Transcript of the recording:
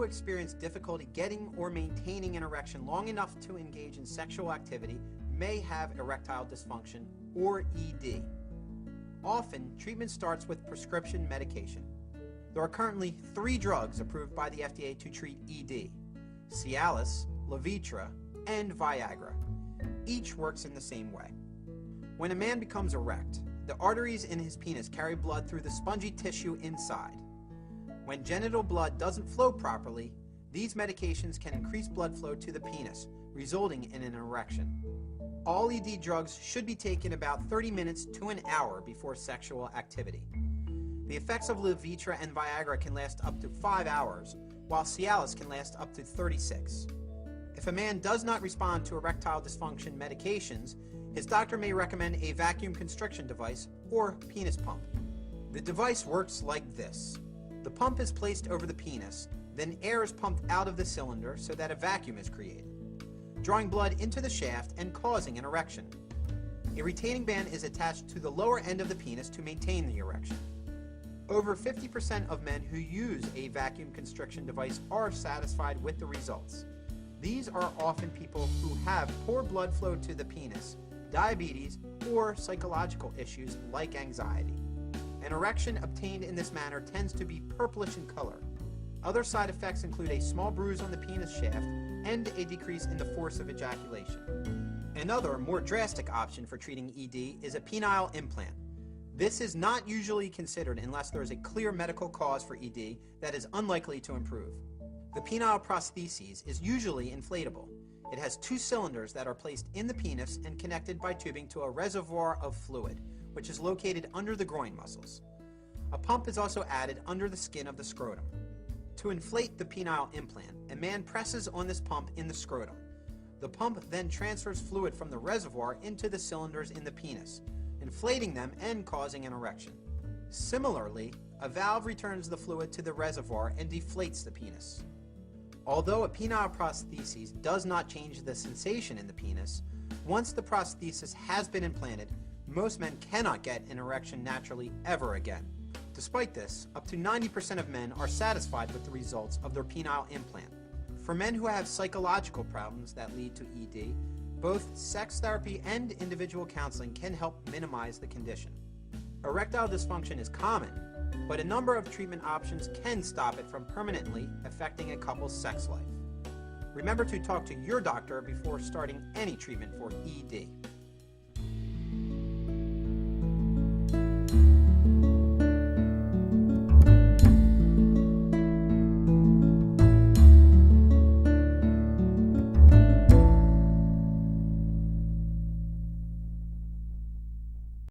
experience difficulty getting or maintaining an erection long enough to engage in sexual activity may have erectile dysfunction, or ED. Often, treatment starts with prescription medication. There are currently 3 drugs approved by the FDA to treat ED: Cialis, Levitra, and Viagra. Each works in the same way. When a man becomes erect, the arteries in his penis carry blood through the spongy tissue inside. When genital blood doesn't flow properly, these medications can increase blood flow to the penis, resulting in an erection. All ED drugs should be taken about 30 minutes to an hour before sexual activity. The effects of Levitra and Viagra can last up to 5 hours, while Cialis can last up to 36. If a man does not respond to erectile dysfunction medications, his doctor may recommend a vacuum constriction device or penis pump. The device works like this. The pump is placed over the penis, then air is pumped out of the cylinder so that a vacuum is created, drawing blood into the shaft and causing an erection. A retaining band is attached to the lower end of the penis to maintain the erection. Over 50% of men who use a vacuum constriction device are satisfied with the results. These are often people who have poor blood flow to the penis, diabetes, or psychological issues like anxiety. An erection obtained in this manner tends to be purplish in color. Other side effects include a small bruise on the penis shaft and a decrease in the force of ejaculation. Another, more drastic option for treating ED is a penile implant. This is not usually considered unless there is a clear medical cause for ED that is unlikely to improve. The penile prosthesis is usually inflatable. It has 2 cylinders that are placed in the penis and connected by tubing to a reservoir of fluid, which is located under the groin muscles. A pump is also added under the skin of the scrotum. To inflate the penile implant, a man presses on this pump in the scrotum. The pump then transfers fluid from the reservoir into the cylinders in the penis, inflating them and causing an erection. Similarly, a valve returns the fluid to the reservoir and deflates the penis. Although a penile prosthesis does not change the sensation in the penis, once the prosthesis has been implanted, most men cannot get an erection naturally ever again. Despite this, up to 90% of men are satisfied with the results of their penile implant. For men who have psychological problems that lead to ED, both sex therapy and individual counseling can help minimize the condition. Erectile dysfunction is common, but a number of treatment options can stop it from permanently affecting a couple's sex life. Remember to talk to your doctor before starting any treatment for ED.